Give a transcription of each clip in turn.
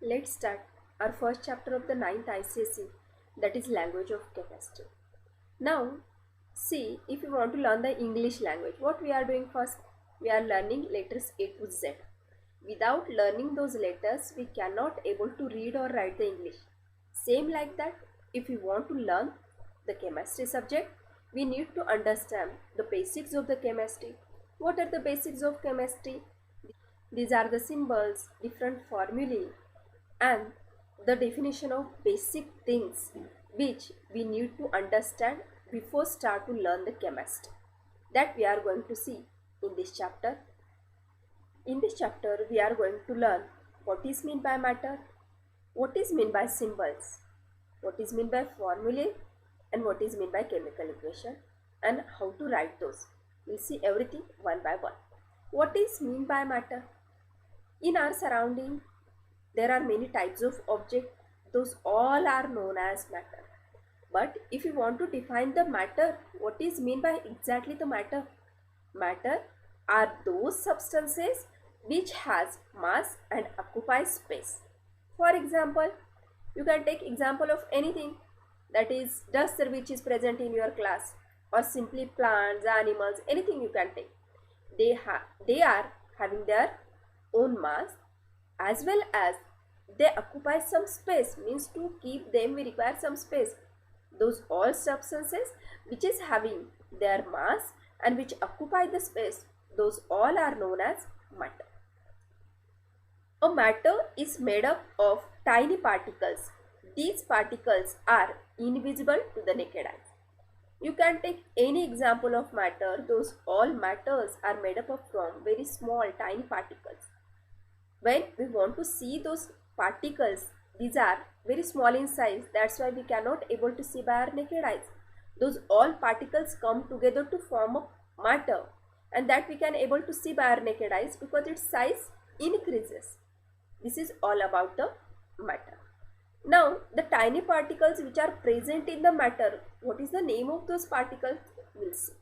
Let's start our first chapter of the 9th ICSE, that is language of chemistry. Now, see, if you want to learn the English language, what we are doing first? We are learning letters A to Z. Without learning those letters, we cannot able to read or write the English. Same like that, if we want to learn the chemistry subject, we need to understand the basics of the chemistry. What are the basics of chemistry? These are the symbols, different formulae, and the definition of basic things which we need to understand before start to learn the chemistry. That we are going to see in this chapter. In this chapter, we are going to learn what is meant by matter, what is meant by symbols, what is meant by formulae, and what is meant by chemical equation, and how to write those. We'll see everything one by one. What is meant by matter? In our surrounding, there are many types of objects. Those all are known as matter. But if you want to define the matter, what is meant by exactly the matter? Matter are those substances which has mass and occupy space. For example, you can take example of anything, that is dust which is present in your class, or simply plants, animals, anything you can take. They are having their own mass as well as they occupy some space, means to keep them we require some space. Those all substances which is having their mass and which occupy the space, those all are known as matter. A matter is made up of tiny particles. These particles are invisible to the naked eye. You can take any example of matter. Those all matters are made up of from very small tiny particles. When we want to see those particles, these are very small in size, that's why we cannot able to see by our naked eyes. Those all particles come together to form a matter, and that we can able to see by our naked eyes because its size increases. This is all about the matter. Now, the tiny particles which are present in the matter, what is the name of those particles? We'll see.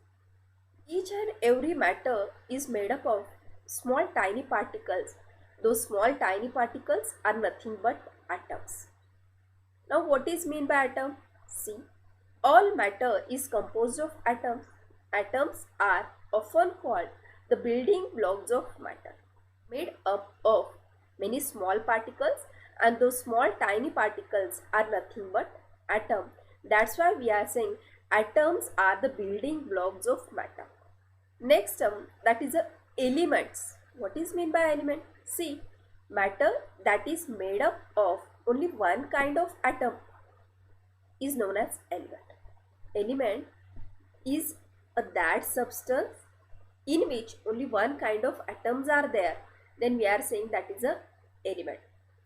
Each and every matter is made up of small tiny particles. Those small tiny particles are nothing but atoms. Now, what is meant by atom? See, all matter is composed of atoms. Atoms are often called the building blocks of matter, made up of many small particles, and those small tiny particles are nothing but atom. That's why we are saying atoms are the building blocks of matter. Next term, that is the elements. What is meant by element? See, matter that is made up of only one kind of atom is known as element. Element is that substance in which only one kind of atoms are there. Then we are saying that is a element.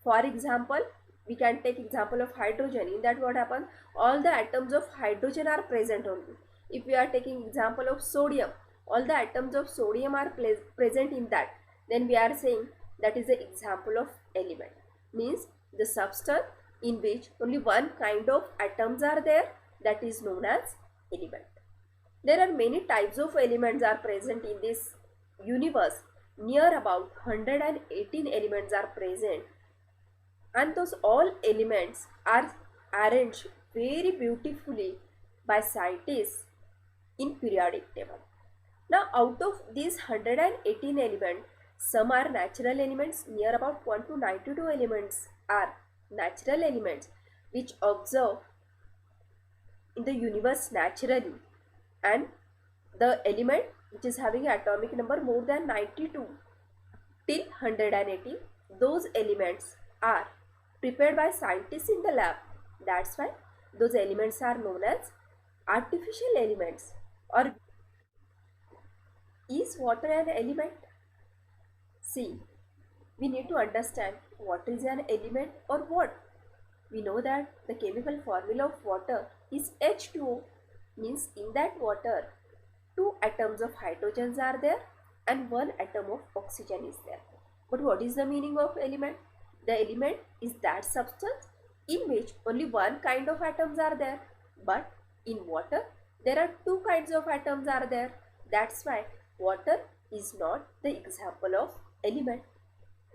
For example, we can take example of hydrogen. In that what happens? All the atoms of hydrogen are present only. If we are taking example of sodium, all the atoms of sodium are present in that. Then we are saying that is the example of element. Means the substance in which only one kind of atoms are there, that is known as element. There are many types of elements are present in this universe. Near about 118 elements are present, and those all elements are arranged very beautifully by scientists in periodic table. Now, out of these 118 elements, some are natural elements. Near about 1 to 92 elements are natural elements which observe in the universe naturally, and the element which is having atomic number more than 92 till 180, those elements are prepared by scientists in the lab. That's why those elements are known as artificial elements. Or is water an element? See, we need to understand what is an element or what. We know that the chemical formula of water is H2O, means in that water 2 atoms of hydrogens are there and 1 atom of oxygen is there. But what is the meaning of element? The element is that substance in which only one kind of atoms are there, but in water there are 2 kinds of atoms are there. That's why water is not the example of element.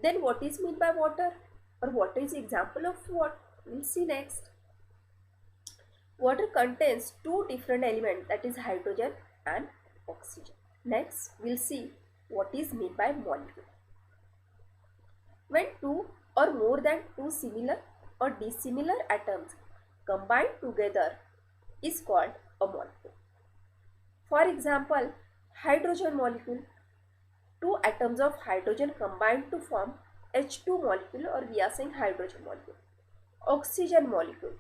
Then what is meant by water? or what is example of what? We'll see next. Water contains two different elements, that is hydrogen and oxygen. Next, we'll see what is meant by molecule. When two or more than two similar or dissimilar atoms combine together is called a molecule. For example, hydrogen molecule. Two atoms of hydrogen combine to form H2 molecule, or we are saying hydrogen molecule. Oxygen molecule.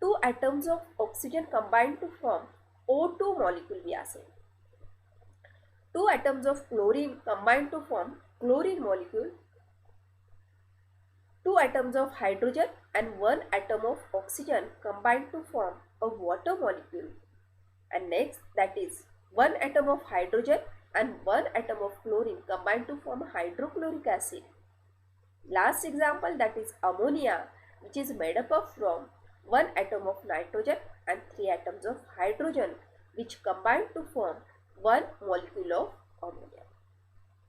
Two atoms of oxygen combine to form O2 molecule, we are saying. Two atoms of chlorine combine to form chlorine molecule. Two atoms of hydrogen and one atom of oxygen combine to form a water molecule. And next, that is one atom of hydrogen and one atom of chlorine combine to form hydrochloric acid. Last example, that is ammonia, which is made up of from one atom of nitrogen and three atoms of hydrogen, which combine to form one molecule of ammonia.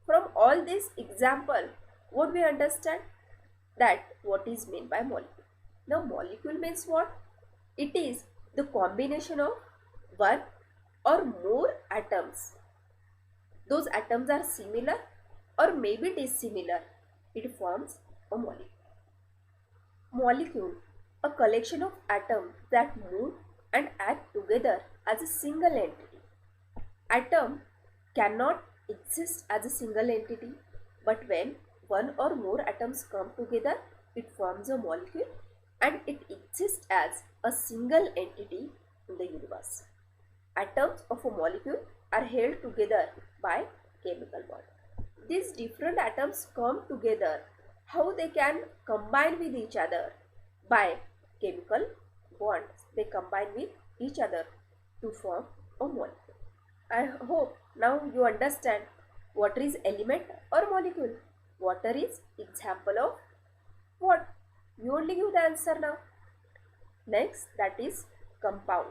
From all this example, what we understand? That what is meant by molecule. Now molecule means what? It is the combination of one or more atoms. Those atoms are similar or maybe dissimilar. It forms a molecule. Molecule, a collection of atoms that move and act together as a single entity. Atom cannot exist as a single entity, but when one or more atoms come together, it forms a molecule and it exists as a single entity in the universe. Atoms of a molecule are held together by chemical bond. These different atoms come together. How they can combine with each other? By chemical bonds. They combine with each other to form a molecule. I hope now you understand water is element or molecule. Water is example of what? You only give the answer now. Next, that is compound.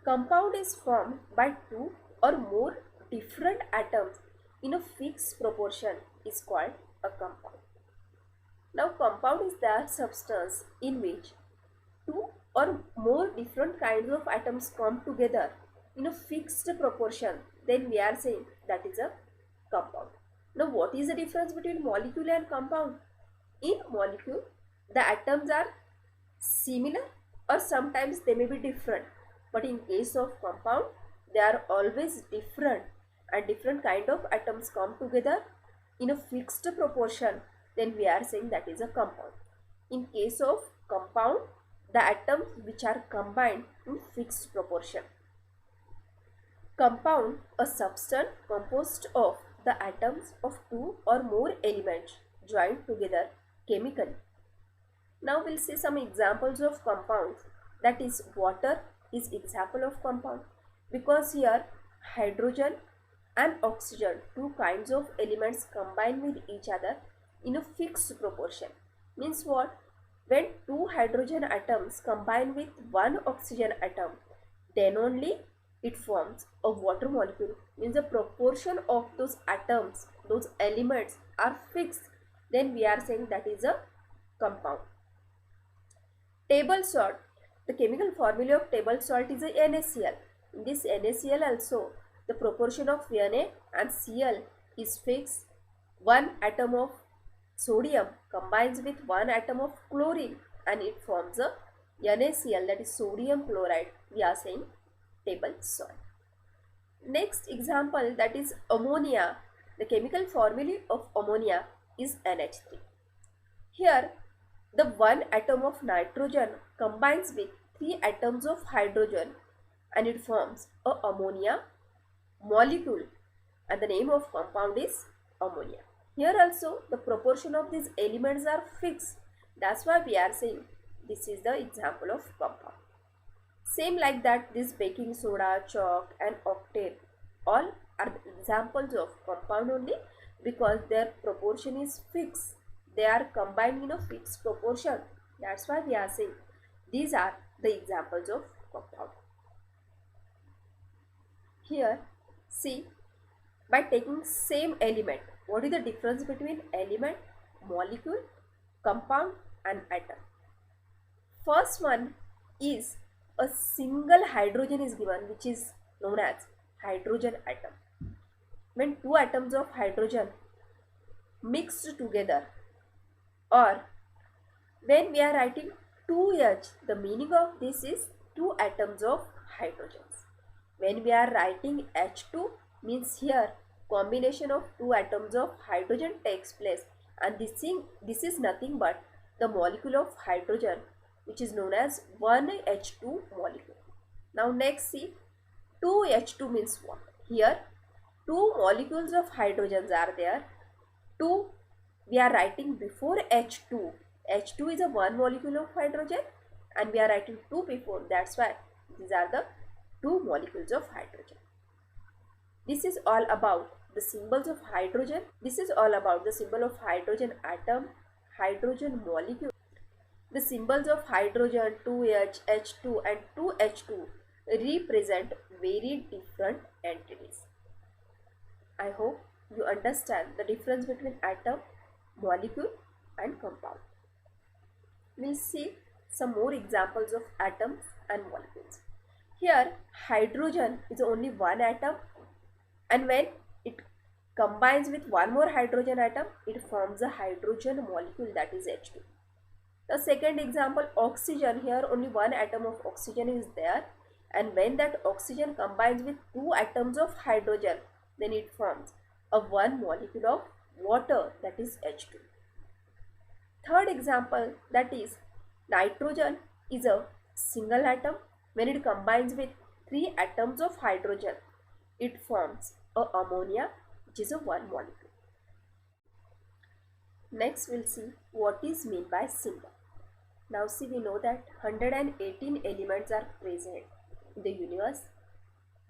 Compound is formed by two or more different atoms in a fixed proportion is called a compound. Now compound is that substance in which two or more different kinds of atoms come together in a fixed proportion, then we are saying that is a compound. Now what is the difference between molecule and compound? In molecule, the atoms are similar or sometimes they may be different. But in case of compound, they are always different and different kind of atoms come together in a fixed proportion, then we are saying that is a compound. In case of compound, the atoms which are combined in fixed proportion. Compound, a substance composed of the atoms of two or more elements joined together chemically. Now we'll see some examples of compounds. That is water is example of compound, because here hydrogen and oxygen, two kinds of elements combine with each other in a fixed proportion. Means what? When two hydrogen atoms combine with one oxygen atom, then only it forms a water molecule. Means the proportion of those atoms, those elements are fixed, then we are saying that is a compound. Table salt. The chemical formula of table salt is a NaCl. In this NaCl also, the proportion of Na and Cl is fixed. One atom of sodium combines with one atom of chlorine and it forms a NaCl, that is sodium chloride. We are saying table salt. Next example, that is ammonia. The chemical formula of ammonia is NH3. Here the one atom of nitrogen combines with three atoms of hydrogen and it forms a ammonia molecule, and the name of compound is ammonia. Here also the proportion of these elements are fixed. That's why we are saying this is the example of compound. Same like that, this baking soda, chalk and octane all are the examples of compound only, because their proportion is fixed. They are combined in a fixed proportion. That's why we are saying these are the examples of compound. Here, see, by taking same element, what is the difference between element, molecule, compound an atom. First one is a single hydrogen is given, which is known as hydrogen atom. When two atoms of hydrogen mixed together, or when we are writing 2H, the meaning of this is two atoms of hydrogens. When we are writing H2, means here combination of two atoms of hydrogen takes place, and this is nothing but the molecule of hydrogen, which is known as 1H2 molecule. Now next see, 2H2 means what? Here two molecules of hydrogens are there. Two we are writing before H2. H2 is a one molecule of hydrogen and we are writing 2 before. That's why these are the two molecules of hydrogen. This is all about the symbols of hydrogen. This is all about the symbol of hydrogen atom, hydrogen molecule. The symbols of hydrogen 2H, H2 and 2H2 represent very different entities. I hope you understand the difference between atom, molecule and compound. We'll see some more examples of atoms and molecules. Here hydrogen is only one atom, and when it combines with one more hydrogen atom, it forms a hydrogen molecule, that is H2. The second example, oxygen. Here only one atom of oxygen is there, and when that oxygen combines with two atoms of hydrogen, then it forms a one molecule of water, that is H2. Third example, that is nitrogen is a single atom. When it combines with three atoms of hydrogen, it forms a ammonia, which is a one molecule. Next we'll see what is meant by symbol. Now see, we know that 118 elements are present in the universe.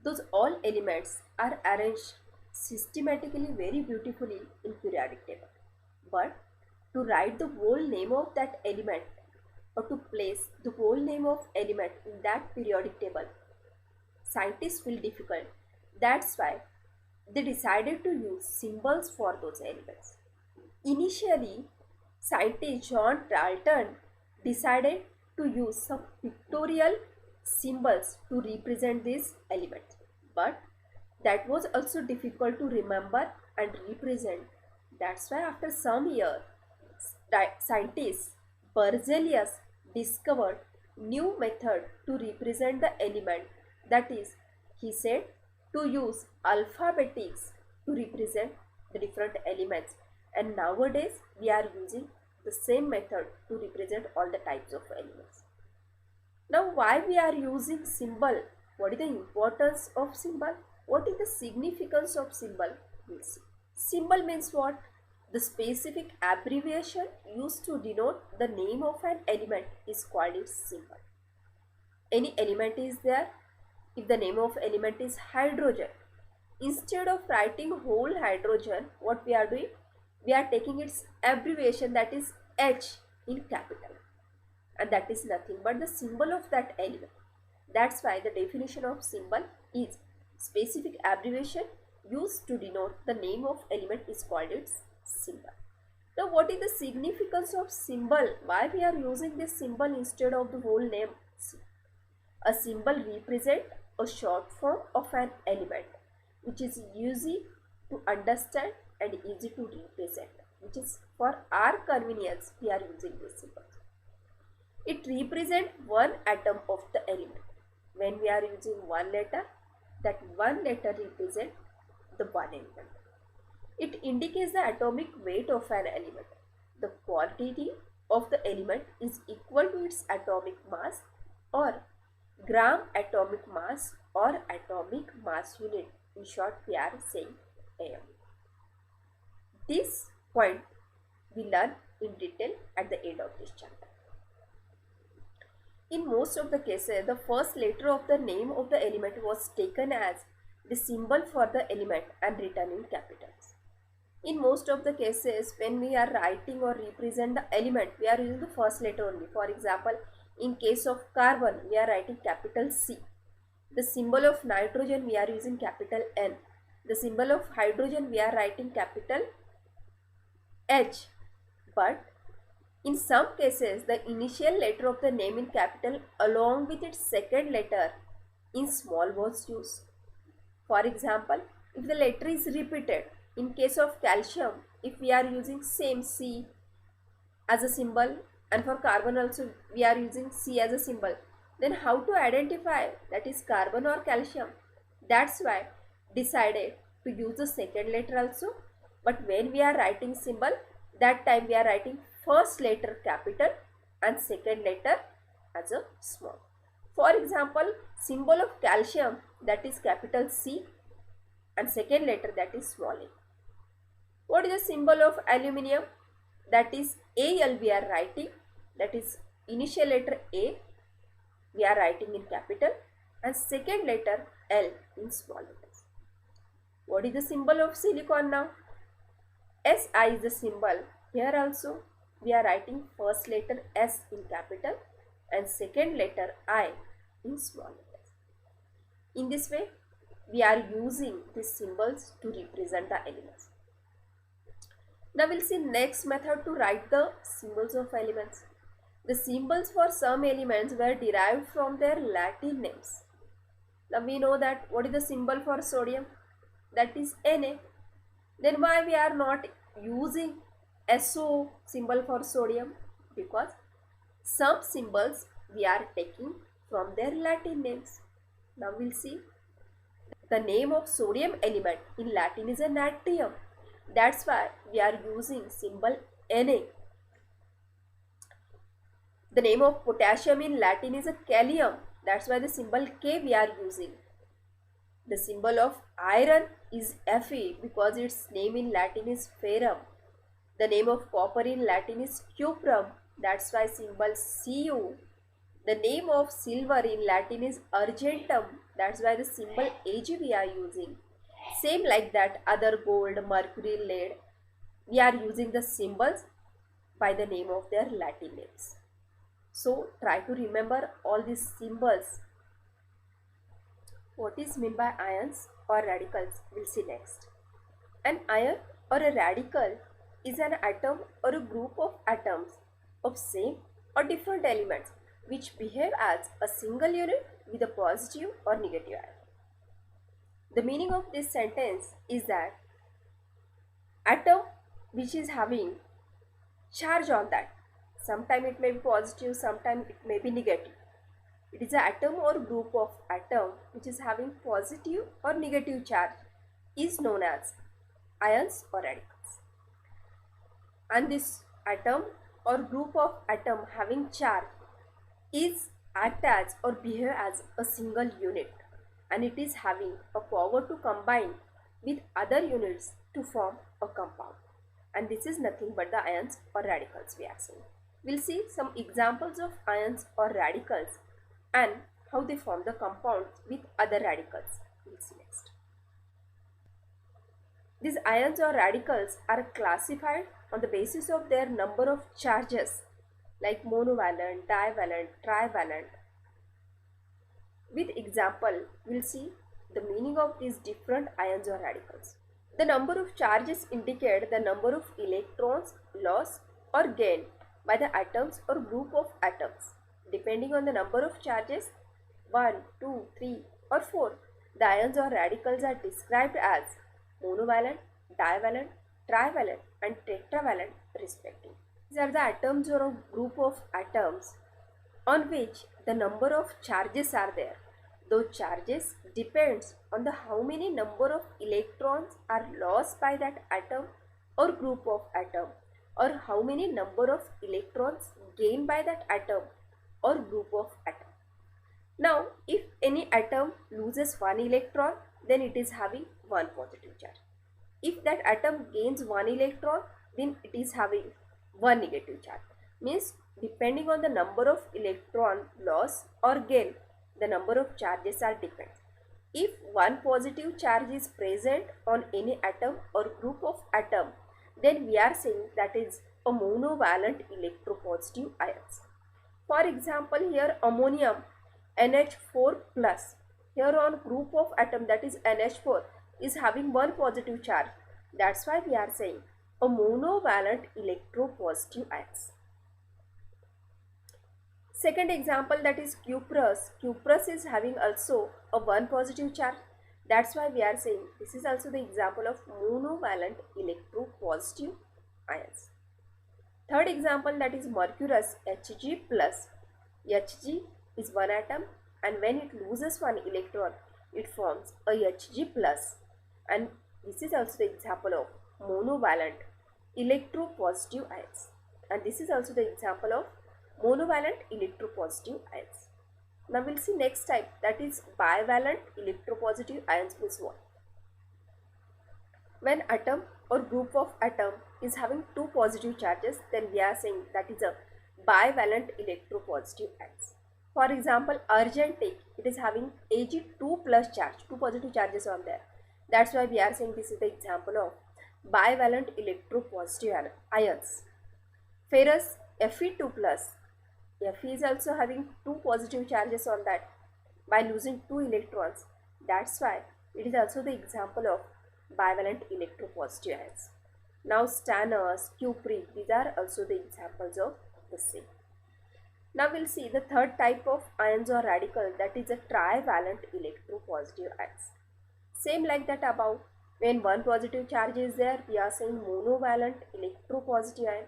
Those all elements are arranged systematically very beautifully in periodic table. But to write the whole name of that element or to place the whole name of element in that periodic table, scientists feel difficult. That's why they decided to use symbols for those elements. Initially, scientist John Dalton decided to use some pictorial symbols to represent these elements, but that was also difficult to remember and represent. That's why after some years, scientist Berzelius discovered new method to represent the element. That is, he said to use alphabetics to represent the different elements, and nowadays we are using the same method to represent all the types of elements. Now why we are using symbol? What is the importance of symbol? What is the significance of symbol? We'll see. Symbol means what? The specific abbreviation used to denote the name of an element is called its symbol. Any element is there. If the name of element is hydrogen, instead of writing whole hydrogen, what we are doing? We are taking its abbreviation, that is H in capital, and that is nothing but the symbol of that element. That's why the definition of symbol is specific abbreviation used to denote the name of element is called its symbol. Now what is the significance of symbol? Why we are using this symbol instead of the whole name? A symbol represents a short form of an element which is easy to understand and easy to represent, which is for our convenience we are using this symbol. It represents one atom of the element. When we are using one letter, that one letter represents the one element. It indicates the atomic weight of an element. The quantity of the element is equal to its atomic mass, or gram atomic mass, or atomic mass unit. In short, we are saying AM. This point we learn in detail at the end of this chapter. In most of the cases, the first letter of the name of the element was taken as the symbol for the element and written in capitals. In most of the cases, when we are writing or represent the element, we are using the first letter only. For example, in case of carbon, we are writing capital C. The symbol of nitrogen, we are using capital N. The symbol of hydrogen, we are writing capital H. But In some cases, the initial letter of the name in capital along with its second letter in small was used. For example, if the letter is repeated, in case of calcium, if we are using same C as a symbol, and for carbon also we are using C as a symbol, then how to identify that is carbon or calcium? That's why decided to use the second letter also. But when we are writing symbol, that time we are writing first letter capital and second letter as a small. For example, symbol of calcium, that is capital C, and second letter, that is small a. What is the symbol of aluminium? That is Al we are writing, that is initial letter A we are writing in capital and second letter L in small letters. What is the symbol of silicon now? Si is the symbol. Here also we are writing first letter S in capital and second letter I in small letters. In this way, we are using these symbols to represent the elements. Now we'll see next method to write the symbols of elements. The symbols for some elements were derived from their Latin names. Now we know that what is the symbol for sodium? That is Na. Then why we are not using SO symbol for sodium? Because some symbols we are taking from their Latin names. Now we'll see. The name of sodium element in Latin is a natrium. That's why we are using symbol Na. The name of potassium in Latin is a kalium. That's why the symbol K we are using. The symbol of iron is Fe because its name in Latin is ferrum. The name of copper in Latin is cuprum. That's why symbol Cu. The name of silver in Latin is argentum. That's why the symbol Ag we are using. Same like that, other gold, mercury, lead, we are using the symbols by the name of their Latin names. So try to remember all these symbols. What is meant by ions or radicals? We'll see next. An ion or a radical is an atom or a group of atoms of same or different elements which behave as a single unit with a positive or negative ion. The meaning of this sentence is that atom which is having charge on that, sometime it may be positive, sometime it may be negative. It is an atom or group of atom which is having positive or negative charge is known as ions or radicals. And this atom or group of atom having charge is act as or behave as a single unit, and it is having a power to combine with other units to form a compound. And this is nothing but the ions or radicals we are saying. We'll see some examples of ions or radicals and how they form the compounds with other radicals. We'll see next. These ions or radicals are classified on the basis of their number of charges like monovalent, divalent, trivalent. With example, we'll see the meaning of these different ions or radicals. The number of charges indicate the number of electrons lost or gained by the atoms or group of atoms. Depending on the number of charges, 1, 2, 3 or 4, the ions or radicals are described as monovalent, divalent, trivalent and tetravalent respectively. These are the atoms or a group of atoms on which the number of charges are there. Those charges depends on the how many number of electrons are lost by that atom or group of atom, or how many number of electrons gained by that atom or group of atom. Now, if any atom loses one electron, then it is having one positive charge. If that atom gains one electron, then it is having one negative charge. Means depending on the number of electron loss or gain, the number of charges are different. If one positive charge is present on any atom or group of atom, then we are saying that is a monovalent electropositive ions. For example, here ammonium NH4 plus, here on group of atom, that is NH4, is having one positive charge. That's why we are saying a monovalent electropositive ions. Second example, that is cuprous. Cuprous is having also a 1 positive charge. That's why we are saying this is also the example of monovalent electropositive ions. Third example, that is mercurous, Hg plus. Hg is one atom, and when it loses one electron, it forms a Hg plus, and this is also the example of monovalent electropositive ions, and this is also the example of monovalent electropositive ions. Now we'll see next type, that is bivalent electropositive ions means what? When atom or group of atom is having two positive charges, then we are saying that is a bivalent electropositive ions. For example, argentic, it is having Ag2 plus charge, two positive charges on there. That's why we are saying this is the example of bivalent electropositive ions. Ferrous, Fe2 plus. Fe is also having two positive charges on that by losing two electrons. That's why it is also the example of bivalent electropositive ions. Now stannous, cupric, these are also the examples of the same. Now we'll see the third type of ions or radical, that is a trivalent electropositive ions. Same like that above, when one positive charge is there, we are saying monovalent electropositive ion.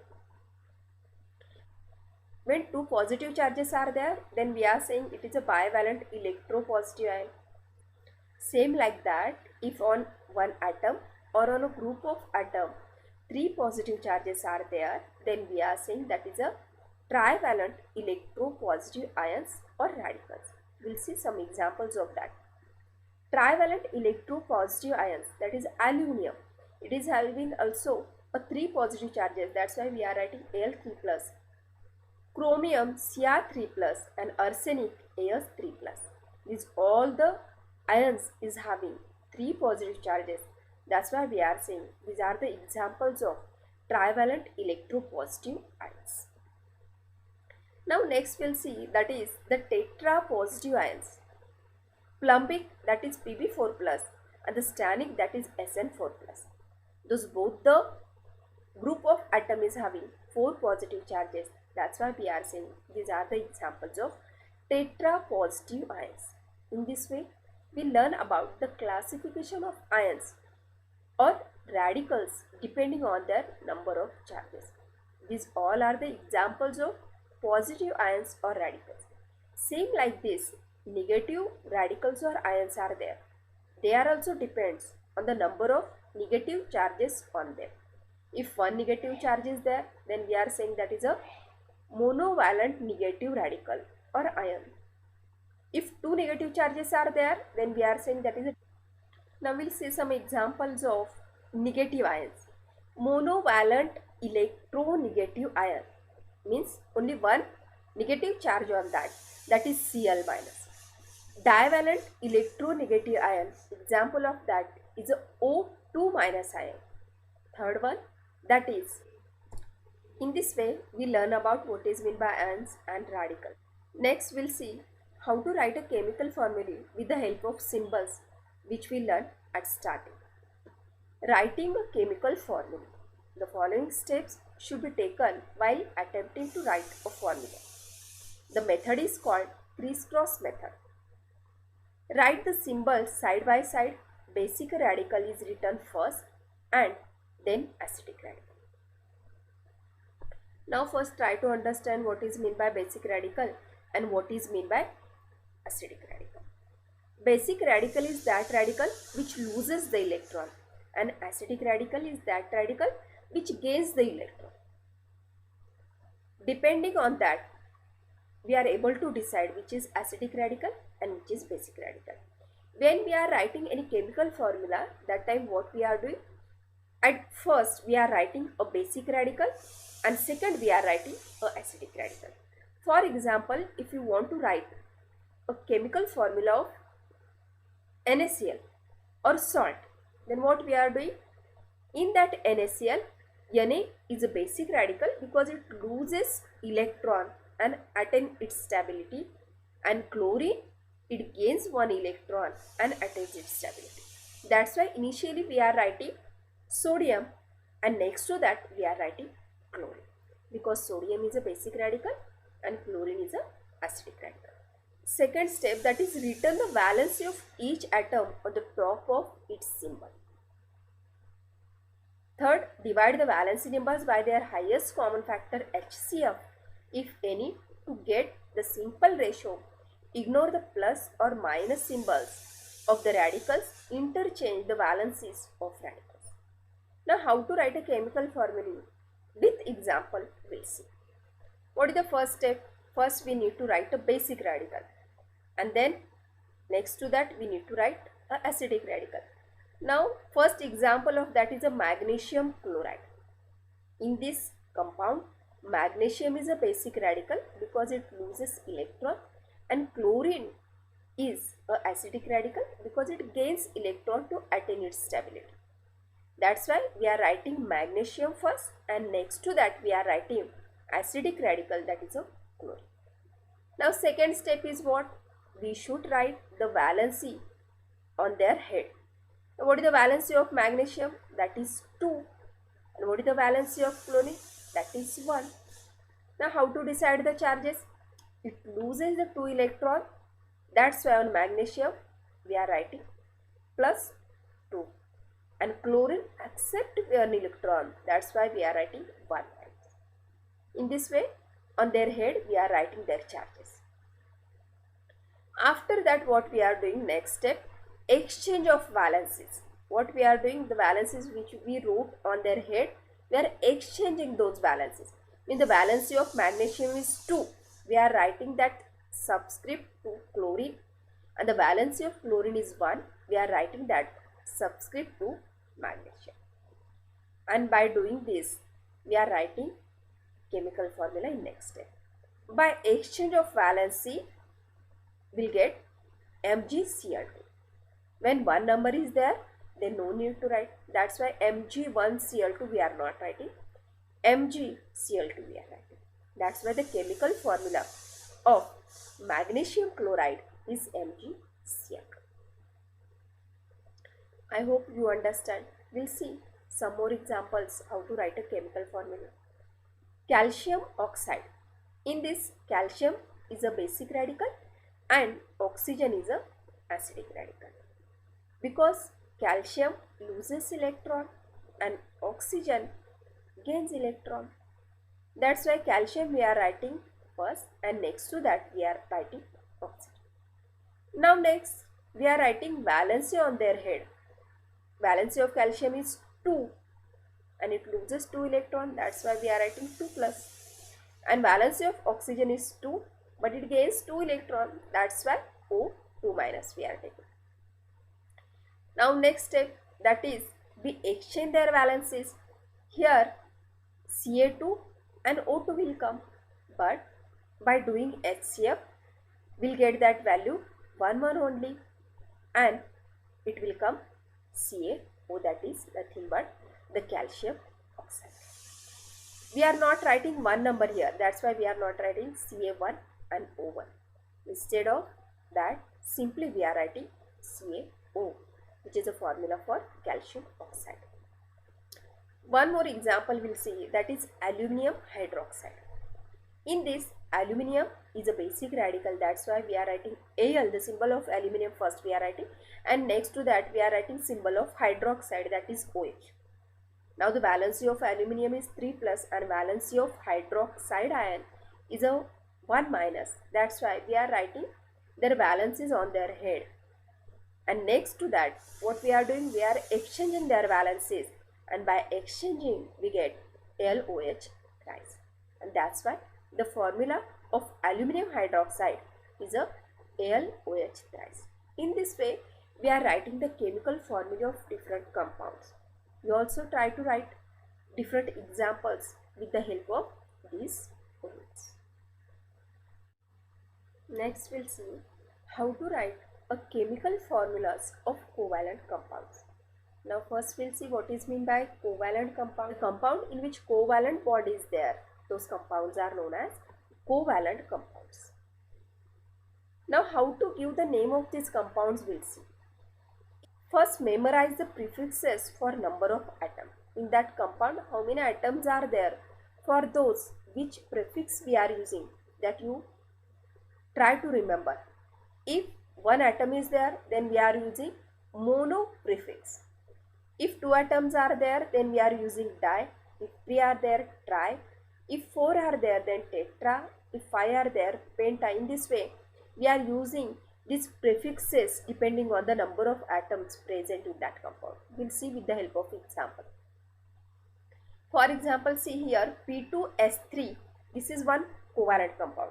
When two positive charges are there, then we are saying it is a bivalent electropositive ion. Same like that, if on one atom or on a group of atom, three positive charges are there, then we are saying that is a trivalent electropositive ions or radicals. We'll see some examples of that. Trivalent electropositive ions, that is aluminum. It is having also a three positive charges. That's why we are writing Al3 plus. Chromium Cr3 plus and arsenic As3 plus. These all the ions is having three positive charges. That's why we are saying these are the examples of trivalent electropositive ions. Now next we'll see that is the tetrapositive ions. Plumbic, that is Pb4 plus, and the stannic, that is Sn4 plus. Those both the group of atom is having four positive charges. That's why we are saying these are the examples of tetrapositive ions. In this way, we learn about the classification of ions or radicals depending on their number of charges. These all are the examples of positive ions or radicals. Same like this, negative radicals or ions are there. They are also depends on the number of negative charges on them. If one negative charge is there, then we are saying that is a monovalent negative radical or ion. If two negative charges are there, then we are saying that is a. Now we'll see some examples of negative ions. Monovalent electronegative ion means only one negative charge on that, that is Cl minus. Divalent electronegative ion, example of that is a O2 minus ion. Third one, that is. In this way, we learn about what is meant by ions and radical. Next, we'll see how to write a chemical formulae with the help of symbols, which we learned at starting. Writing a chemical formula. The following steps should be taken while attempting to write a formula. The method is called crisscross method. Write the symbols side by side. Basic radical is written first and then acidic radical. Now first try to understand what is meant by basic radical and what is meant by acidic radical. Basic radical is that radical which loses the electron, and acidic radical is that radical which gains the electron. Depending on that, we are able to decide which is acidic radical and which is basic radical. When we are writing any chemical formula, that time what we are doing? At first we are writing a basic radical and second we are writing a acidic radical. For example, if you want to write a chemical formula of NaCl or salt, then what we are doing? In that NaCl, Na is a basic radical because it loses electron and attain its stability, and chlorine, it gains one electron and attains its stability. That's why initially we are writing sodium and next to that we are writing chlorine, because sodium is a basic radical and chlorine is a second step, that is return the valency of each atom on the top of its symbol. Third, divide the valency numbers by their highest common factor HCF, if any, to get the simple ratio. Ignore the plus or minus symbols of the radicals. Interchange the valencies of radicals. Now, how to write a chemical formula? With example, we'll see. What is the first step? First, we need to write a basic radical. And then, next to that, we need to write an acidic radical. Now, first example of that is a magnesium chloride. In this compound, magnesium is a basic radical because it loses electron, and chlorine is an acidic radical because it gains electron to attain its stability. That's why we are writing magnesium first, and next to that we are writing acidic radical, that is a chlorine. Now, second step is what? We should write the valency on their head. Now, what is the valency of magnesium? That is 2. And what is the valency of chlorine? That is 1. Now, how to decide the charges? It loses the 2 electron. That's why on magnesium we are writing plus 2. And chlorine accept 1 electron. That's why we are writing 1. In this way, on their head we are writing their charges. After that, what we are doing next step? Exchange of valencies. What we are doing, the valencies which we wrote on their head, we are exchanging those valencies. Mean the valency of magnesium is 2. We are writing that subscript to chlorine, and the valency of chlorine is 1. We are writing that subscript to magnesium. And by doing this, we are writing chemical formula in next step. By exchange of valency, we'll get MgCl2. When one number is there, then no need to write. That's why Mg1Cl2 we are not writing. MgCl2 we are writing. That's why the chemical formula of magnesium chloride is MgCl2. I hope you understand. We'll see some more examples how to write a chemical formula. Calcium oxide. In this, calcium is a basic radical and oxygen is a acidic radical. Because calcium loses electron and oxygen gains electron. That's why calcium we are writing first, and next to that we are writing oxygen. Now next we are writing valency on their head. Valency of calcium is 2 and it loses 2 electron. That's why we are writing 2 plus. And valency of oxygen is 2 but it gains 2 electron. That's why O2 minus we are taking. Now next step, that is we exchange their valencies. Here Ca2 and O2 will come, but by doing HCF we'll get that value 1 only, and it will come CaO, that is nothing but the calcium oxide. We are not writing one number here, that's why we are not writing Ca1 and O1. Instead of that, simply we are writing CaO, which is a formula for calcium oxide. One more example we'll see, that is aluminium hydroxide. In this, aluminium is a basic radical, that's why we are writing Al, the symbol of aluminium first we are writing, and next to that we are writing symbol of hydroxide, that is OH. Now the valency of aluminium is 3 plus and valency of hydroxide ion is a 1 minus. That's why we are writing their valencies on their head. And next to that, what we are doing, we are exchanging their valencies, and by exchanging we get LOH thrice. And that's why the formula of aluminium hydroxide is a LOH thrice. In this way, we are writing the chemical formula of different compounds. We also try to write different examples with the help of these rules. Next we'll see how to write a chemical formulas of covalent compounds. Now first we'll see what is meant by covalent compound. The compound in which covalent bond is there, those compounds are known as covalent compounds. Now how to give the name of these compounds we'll see. First, memorize the prefixes for number of atoms. In that compound, how many atoms are there? For those which prefix we are using, that you try to remember. If one atom is there, then we are using mono prefix. If two atoms are there, then we are using di. If three are there, tri. If four are there, then tetra. If five are there, penta. In this way, we are using these prefixes depending on the number of atoms present in that compound. We'll see with the help of example. For example, see here P2S3. This is one covalent compound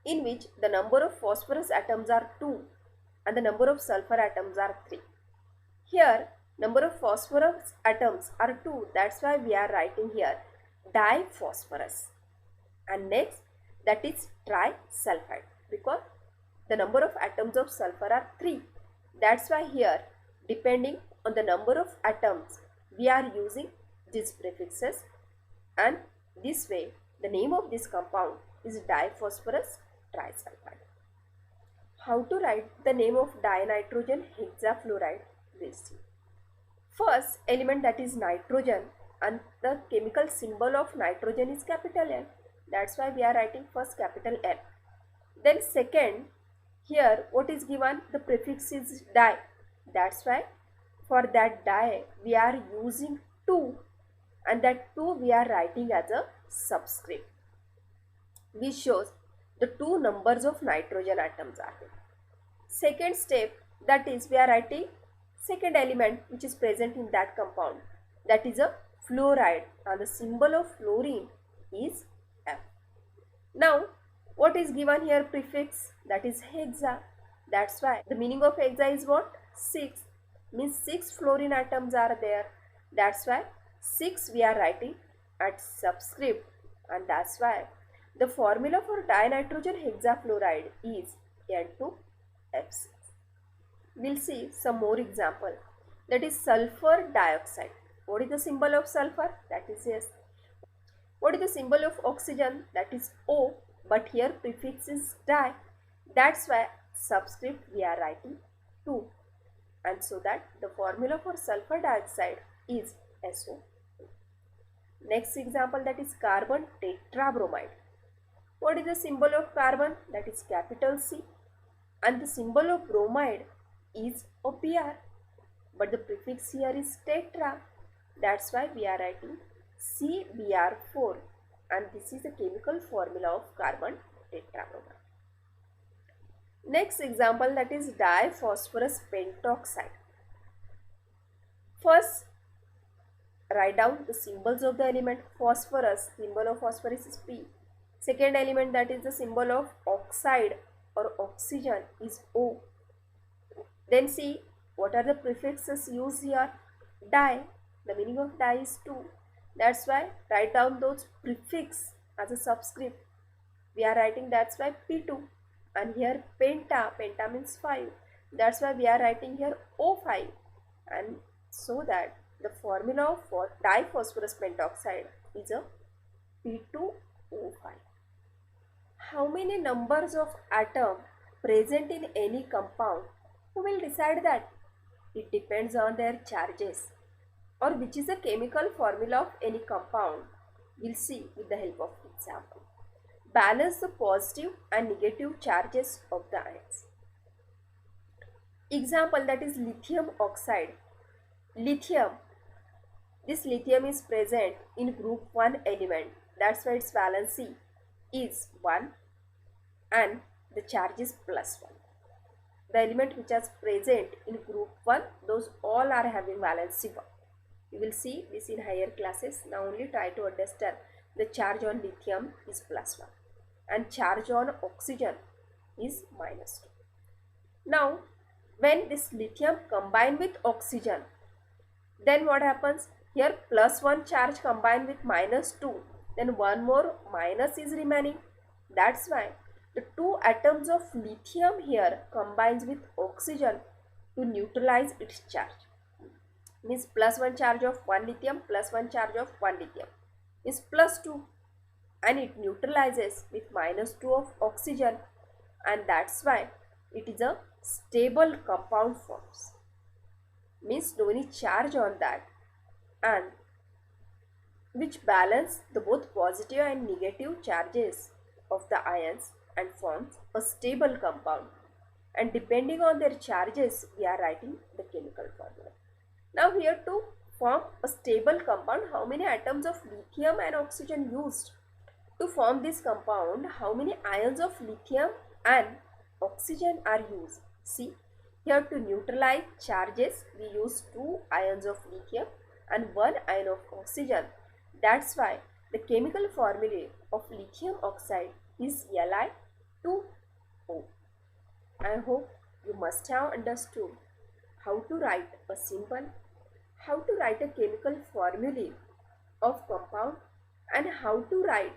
in which the number of phosphorus atoms are 2 and the number of sulfur atoms are 3. Here number of phosphorus atoms are 2, that's why we are writing here diphosphorus. And next, that is trisulfide, because the number of atoms of sulfur are 3. That's why here, depending on the number of atoms, we are using these prefixes, and this way the name of this compound is diphosphorus trisulfide. How to write the name of dinitrogen hexafluoride? We'll see. First element, that is nitrogen, and the chemical symbol of nitrogen is capital N. That's why we are writing first capital N. Then second, here what is given? The prefix is di. That's why for that di we are using 2, and that 2 we are writing as a subscript, which shows the 2 numbers of nitrogen atoms are there. Second step, that is we are writing second element which is present in that compound, that is a fluoride, and the symbol of fluorine is F. Now what is given here? Prefix, that is hexa. That's why the meaning of hexa is what? 6, means 6 fluorine atoms are there. That's why 6 we are writing at subscript, and that's why the formula for dinitrogen hexafluoride is N2F6. We'll see some more example, that is sulfur dioxide. What is the symbol of sulfur? That is S. What is the symbol of oxygen? That is O, but here prefix is di. That's why subscript we are writing 2, and so that the formula for sulfur dioxide is SO. Next example, that is carbon tetrabromide. What is the symbol of carbon? That is capital C, and the symbol of bromide is OPR, but the prefix here is tetra. That's why we are writing CBr4, and this is the chemical formula of carbon tetrabromide. Next example, that is diphosphorus pentoxide. First, write down the symbols of the element. Phosphorus, symbol of phosphorus is P. Second element, that is the symbol of oxide or oxygen, is O. Then see what are the prefixes used here. Di, the meaning of di is 2. That's why write down those prefix as a subscript. We are writing, that's why P2. And here penta, penta means 5. That's why we are writing here O5. And so that the formula for diphosphorus pentoxide is a P2O5. How many numbers of atom present in any compound? Who will decide that? It depends on their charges, or which is the chemical formula of any compound. We'll see with the help of example. Balance the positive and negative charges of the ions. Example, that is lithium oxide. Lithium. This lithium is present in group 1 element. That's why its valency is 1 and the charge is +1. The element which is present in group 1, those all are having valency 1. You will see this in higher classes. Now only try to understand. The charge on lithium is +1 and charge on oxygen is -2. Now when this lithium combine with oxygen, then what happens? Here +1 charge combined with -2, then one more minus is remaining. That's why the 2 atoms of lithium here combines with oxygen to neutralize its charge. Means +1 charge of 1 lithium plus 1 charge of 1 lithium is +2, and it neutralizes with -2 of oxygen, and that's why it is a stable compound forms. Means no any charge on that, and which balance the both positive and negative charges of the ions and forms a stable compound. and depending on their charges we are writing the chemical formula. Now here to form a stable compound, how many atoms of lithium and oxygen used? To form this compound, how many ions of lithium and oxygen are used? See, here to neutralize charges we use 2 ions of lithium and 1 ion of oxygen. That's why the chemical formula of lithium oxide is Li2O. I hope you must have understood how to write a symbol, how to write a chemical formula of compound, and how to write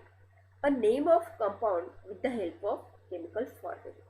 a name of compound with the help of chemical formula.